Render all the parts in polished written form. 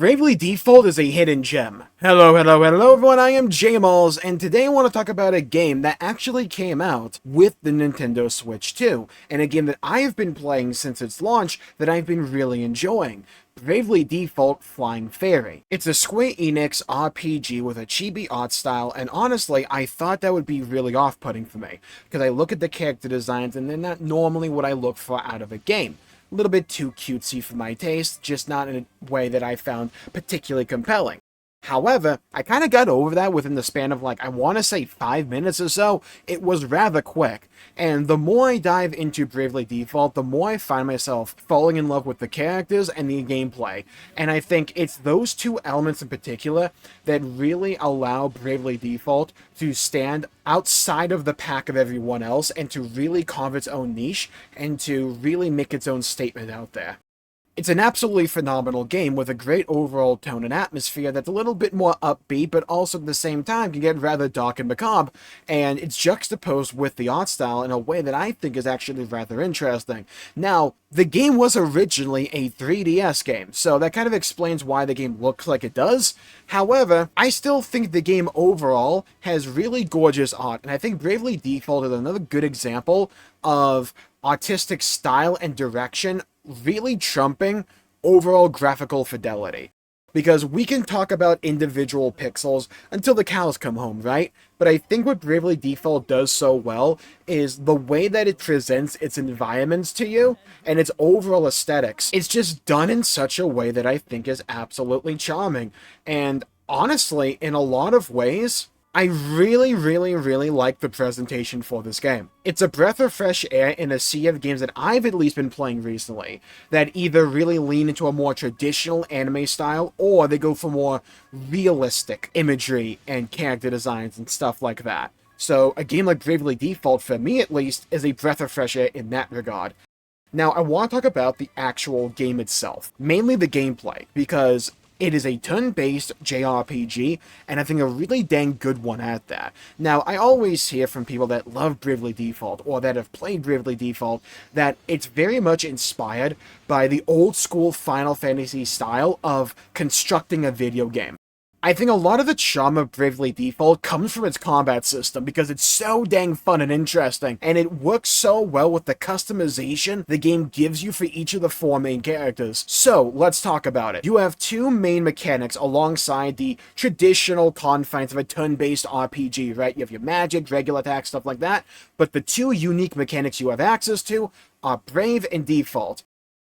Bravely Default is a hidden gem. Hello everyone, I am Jmulls, and today I want to talk about a game that actually came out with the Nintendo Switch 2, and a game that I have been playing since its launch that I've been really enjoying. Bravely Default Flying Fairy. It's a Square Enix RPG with a chibi art style, and honestly, I thought that would be really off-putting for me, because I look at the character designs and they're not normally what I look for out of a game. A little bit too cutesy for my taste, just not in a way that I found particularly compelling. However, I kind of got over that within the span of I want to say 5 minutes or so. It was rather quick, and the more I dive into Bravely Default, the more I find myself falling in love with the characters and the gameplay, and I think it's those two elements in particular that really allow Bravely Default to stand outside of the pack of everyone else and to really carve its own niche and to really make its own statement out there. It's an absolutely phenomenal game with a great overall tone and atmosphere that's a little bit more upbeat, but also at the same time can get rather dark and macabre, and it's juxtaposed with the art style in a way that I think is actually rather interesting. Now, the game was originally a 3DS game, so that kind of explains why the game looks like it does. However, I still think the game overall has really gorgeous art, and I think Bravely Default is another good example of artistic style and direction really trumping overall graphical fidelity. Because we can talk about individual pixels until the cows come home, right? But I think what Bravely Default does so well is the way that it presents its environments to you and its overall aesthetics. It's just done in such a way that I think is absolutely charming. And honestly, in a lot of ways, I really like the presentation for this game. It's a breath of fresh air in a sea of games that I've at least been playing recently, that either really lean into a more traditional anime style, or they go for more realistic imagery and character designs and stuff like that. So a game like Bravely Default, for me at least, is a breath of fresh air in that regard. Now, I want to talk about the actual game itself, mainly the gameplay, because it is a turn-based JRPG, and I think a really dang good one at that. Now, I always hear from people that love Bravely Default, or that have played Bravely Default, that it's very much inspired by the old-school Final Fantasy style of constructing a video game. I think a lot of the charm of Bravely Default comes from its combat system because it's so dang fun and interesting, and it works so well with the customization the game gives you for each of the four main characters. So, let's talk about it. You have two main mechanics alongside the traditional confines of a turn-based RPG, right? You have your magic, regular attack, stuff like that, but the two unique mechanics you have access to are Brave and Default.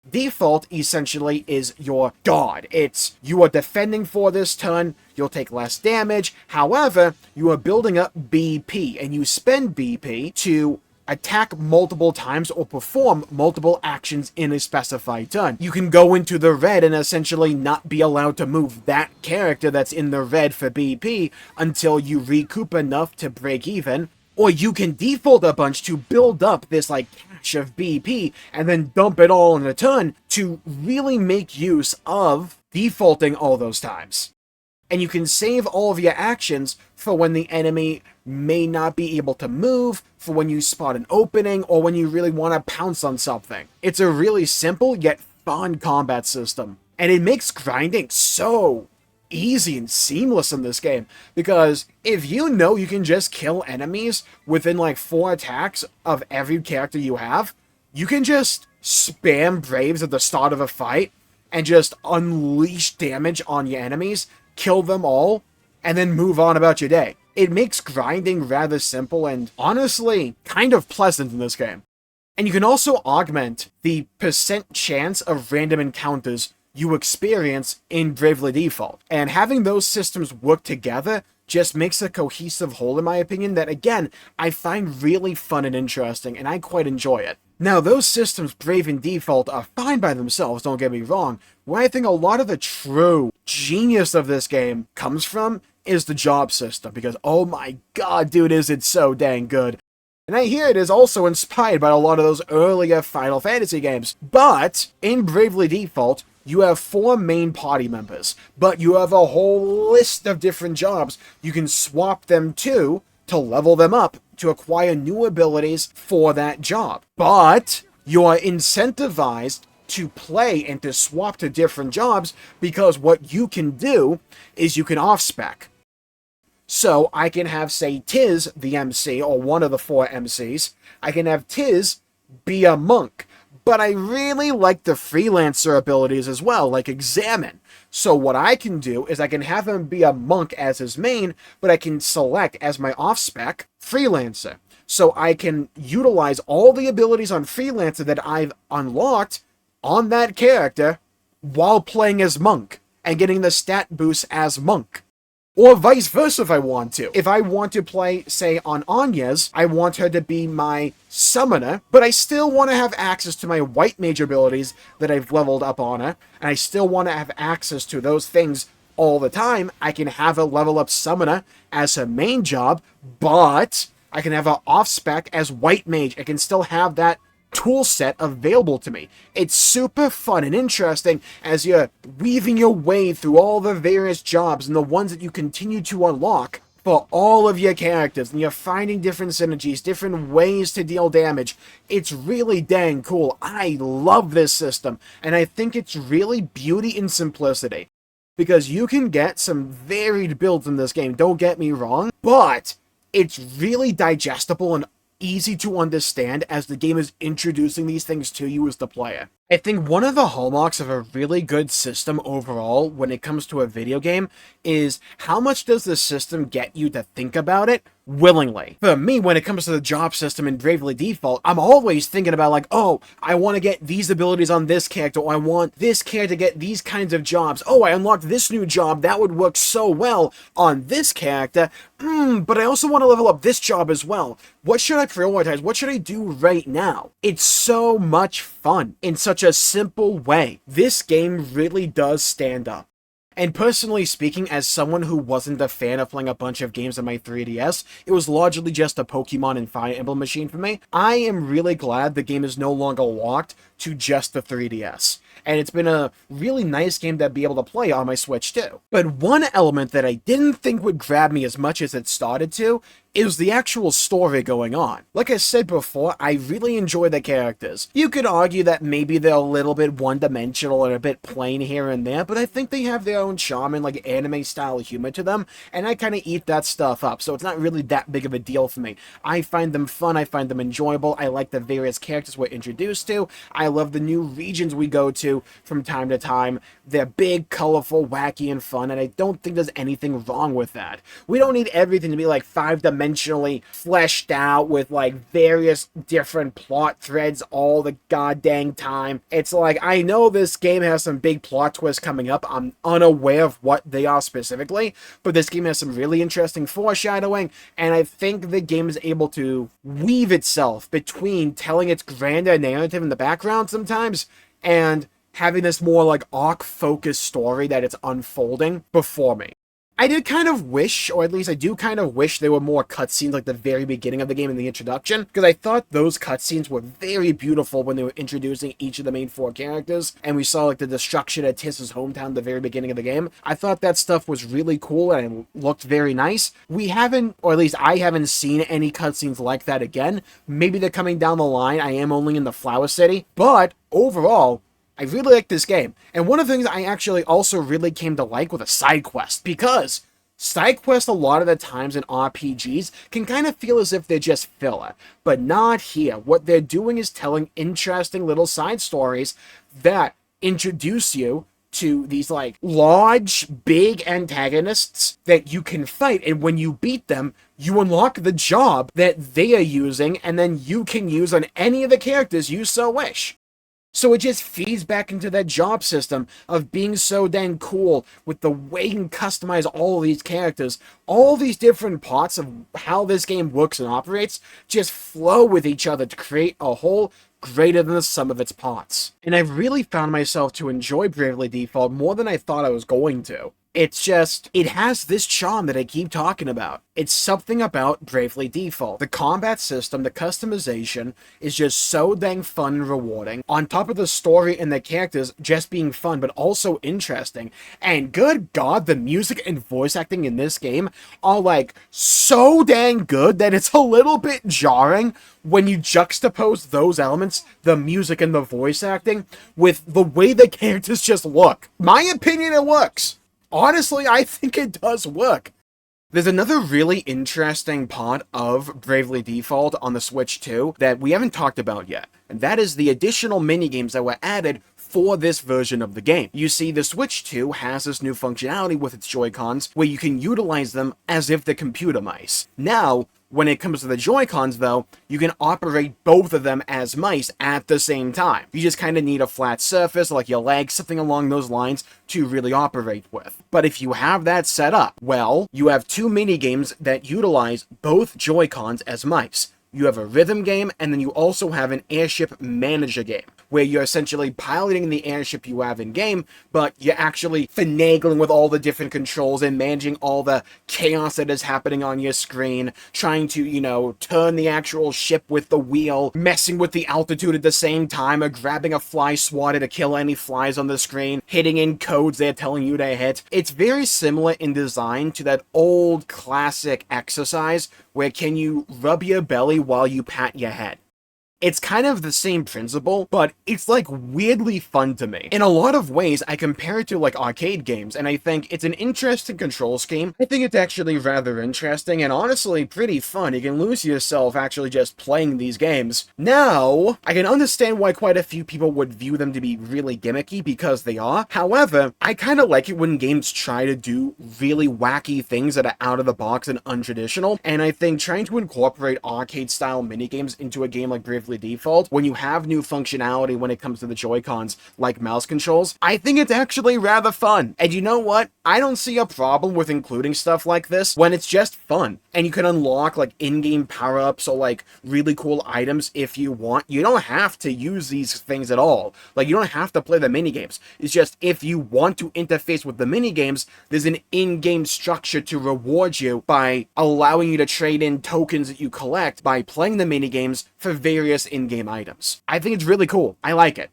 Default essentially is your god. It's you are defending for this turn, you'll take less damage. However, you are building up BP, and you spend BP to attack multiple times or perform multiple actions in a specified turn. You can go into the red and essentially not be allowed to move that character that's in the red for BP until you recoup enough to break even. Or you can default a bunch to build up this cache of BP and then dump it all in a turn to really make use of defaulting all those times. And you can save all of your actions for when the enemy may not be able to move, for when you spot an opening, or when you really want to pounce on something. It's a really simple yet fun combat system. And it makes grinding so easy and seamless in this game, because if you know you can just kill enemies within 4 attacks of every character you have, you can just spam Braves at the start of a fight and just unleash damage on your enemies, kill them all, and then move on about your day. It makes grinding rather simple and honestly kind of pleasant in this game. And you can also augment the percent chance of random encounters you experience in Bravely Default. And having those systems work together just makes a cohesive whole, in my opinion, that again, I find really fun and interesting, and I quite enjoy it. Now, those systems, Brave and Default, are fine by themselves, don't get me wrong. Where I think a lot of the true genius of this game comes from is the job system, because oh my god, dude, is it so dang good. And I hear it is also inspired by a lot of those earlier Final Fantasy games. But in Bravely Default, you have 4 main party members, but you have a whole list of different jobs you can swap them to level them up, to acquire new abilities for that job. But you are incentivized to play and to swap to different jobs, because what you can do is you can off-spec. So I can have, say, 2's the MC, or one of the 4 MCs. I can have 2's be a monk. But I really like the freelancer abilities as well, like examine. So what I can do is I can have him be a monk as his main, but I can select as my off-spec freelancer. So I can utilize all the abilities on freelancer that I've unlocked on that character while playing as monk and getting the stat boost as monk. Or vice versa if I want to. If I want to play, say, on Anya's, I want her to be my summoner, but I still want to have access to my white mage abilities that I've leveled up on her, and I still want to have access to those things all the time. I can have a level up summoner as her main job, but I can have her off-spec as white mage. I can still have that tool set available to me. It's super fun and interesting as you're weaving your way through all the various jobs and the ones that you continue to unlock for all of your characters, and you're finding different synergies, different ways to deal damage. It's really dang cool. I love this system, and I think it's really beauty in simplicity, because you can get some varied builds in this game, don't get me wrong, but it's really digestible and easy to understand as the game is introducing these things to you as the player. I think one of the hallmarks of a really good system overall when it comes to a video game is how much does the system get you to think about it willingly. For me, when it comes to the job system in Bravely Default, I'm always thinking about like, oh, I want to get these abilities on this character, or I want this character to get these kinds of jobs. Oh, I unlocked this new job, that would work so well on this character. But I also want to level up this job as well. What should I prioritize? What should I do right now? It's so much fun in such a simple way. This game really does stand up. And personally speaking, as someone who wasn't a fan of playing a bunch of games on my 3DS, it was largely just a Pokemon and Fire Emblem machine for me. I am really glad the game is no longer locked to just the 3DS. And it's been a really nice game to be able to play on my Switch too. But one element that I didn't think would grab me as much as it started to is the actual story going on. Like I said before, I really enjoy the characters. You could argue that maybe they're a little bit one-dimensional and a bit plain here and there, but I think they have their own charm and like anime-style humor to them, and I kind of eat that stuff up, so it's not really that big of a deal for me. I find them fun, I find them enjoyable, I like the various characters we're introduced to, I love the new regions we go to from time to time. They're big, colorful, wacky, and fun, and I don't think there's anything wrong with that. We don't need everything to be like five-dimensionally fleshed out with like various different plot threads all the goddamn time. It's like, I know this game has some big plot twists coming up. I'm unaware of what they are specifically, but this game has some really interesting foreshadowing, and I think the game is able to weave itself between telling its grander narrative in the background sometimes and having this more like arc-focused story that it's unfolding before me. I did kind of wish, or at least I do kind of wish there were more cutscenes like the very beginning of the game in the introduction, because I thought those cutscenes were very beautiful when they were introducing each of the main 4 characters, and we saw like the destruction at Tiss's hometown at the very beginning of the game. I thought that stuff was really cool and it looked very nice. We haven't, or at least I haven't seen any cutscenes like that again. Maybe they're coming down the line. I am only in the Flower City, but overall, I really like this game. And one of the things I actually also really came to like with a side quest, because side quests a lot of the times in RPGs can kind of feel as if they're just filler, but not here. What they're doing is telling interesting little side stories that introduce you to these like large, big antagonists that you can fight, and when you beat them, you unlock the job that they are using, and then you can use on any of the characters you so wish. So it just feeds back into that job system of being so dang cool with the way you can customize all of these characters. All these different parts of how this game works and operates just flow with each other to create a whole greater than the sum of its parts. And I've really found myself to enjoy Bravely Default more than I thought I was going to. It's just, it has this charm that I keep talking about. It's something about Bravely Default. The combat system, the customization is just so dang fun and rewarding. On top of the story and the characters just being fun, but also interesting. And good God, the music and voice acting in this game are like so dang good that it's a little bit jarring when you juxtapose those elements, the music and the voice acting, with the way the characters just look. My opinion, it works. Honestly, I think it does work. There's another really interesting part of Bravely Default on the Switch 2 that we haven't talked about yet, and that is the additional minigames that were added for this version of the game. You see, the Switch 2 has this new functionality with its Joy-Cons where you can utilize them as if they're computer mice. Now, when it comes to the Joy-Cons, though, you can operate both of them as mice at the same time. You just kind of need a flat surface, like your legs, something along those lines, to really operate with. But if you have that set up, well, you have two minigames that utilize both Joy-Cons as mice. You have a rhythm game, and then you also have an airship manager game, where you're essentially piloting the airship you have in-game, but you're actually finagling with all the different controls and managing all the chaos that is happening on your screen, trying to, you know, turn the actual ship with the wheel, messing with the altitude at the same time, or grabbing a fly swatter to kill any flies on the screen, hitting in codes they're telling you to hit. It's very similar in design to that old classic exercise where can you rub your belly while you pat your head. It's kind of the same principle, but it's like weirdly fun to me. In a lot of ways, I compare it to like arcade games, and I think it's an interesting control scheme. I think it's actually rather interesting and honestly pretty fun. You can lose yourself actually just playing these games. Now, I can understand why quite a few people would view them to be really gimmicky because they are. However, I kind of like it when games try to do really wacky things that are out of the box and untraditional, and I think trying to incorporate arcade-style minigames into a game like Bravely Default, when you have new functionality when it comes to the Joy-Cons, like mouse controls, I think it's actually rather fun. And you know what? I don't see a problem with including stuff like this when it's just fun. And you can unlock like in-game power-ups or like really cool items if you want. You don't have to use these things at all. Like, you don't have to play the minigames. It's just if you want to interface with the minigames, there's an in-game structure to reward you by allowing you to trade in tokens that you collect by playing the minigames for various in-game items. I think it's really cool. I like it.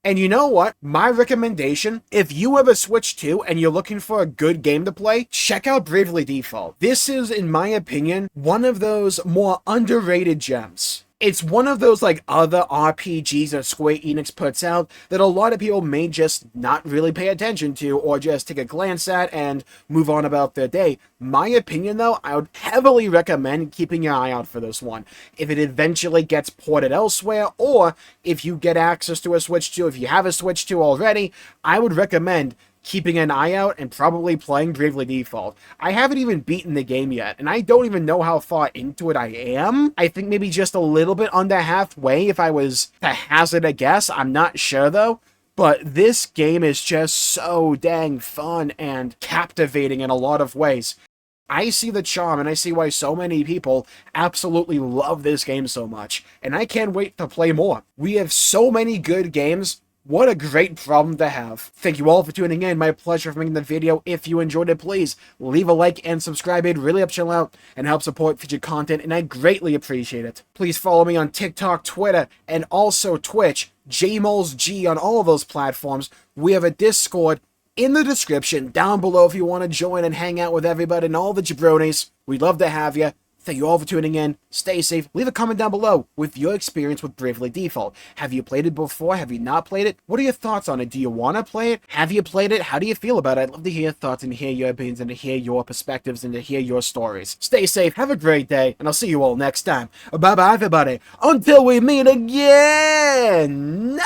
And you know what? My recommendation, if you have a Switch 2 and you're looking for a good game to play, check out Bravely Default. This is, in my opinion, one of those more underrated gems. It's one of those like other RPGs that Square Enix puts out that a lot of people may just not really pay attention to or just take a glance at and move on about their day. My opinion though, I would heavily recommend keeping your eye out for this one. If it eventually gets ported elsewhere, or if you get access to a Switch 2, if you have a Switch 2 already, I would recommend keeping an eye out and probably playing Bravely Default. I haven't even beaten the game yet, and I don't even know how far into it I am. I think maybe just a little bit under halfway if I was to hazard a guess. I'm not sure though. But this game is just so dang fun and captivating in a lot of ways. I see the charm, and I see why so many people absolutely love this game so much, and I can't wait to play more. We have so many good games. What a great problem to have. Thank you all for tuning in. My pleasure for making the video. If you enjoyed it, please leave a like and subscribe. It really helps you out and help support future content, and I greatly appreciate it. Please follow me on TikTok, Twitter, and also Twitch, Jmulls G on all of those platforms. We have a Discord in the description down below if you want to join and hang out with everybody and all the jabronis. We'd love to have you. Thank you all for tuning in. Stay safe. Leave a comment down below with your experience with Bravely Default. Have you played it before? Have you not played it? What are your thoughts on it? Do you want to play it? Have you played it? How do you feel about it? I'd love to hear your thoughts and hear your opinions and to hear your perspectives and to hear your stories. Stay safe. Have a great day. And I'll see you all next time. Bye-bye, everybody. Until we meet again.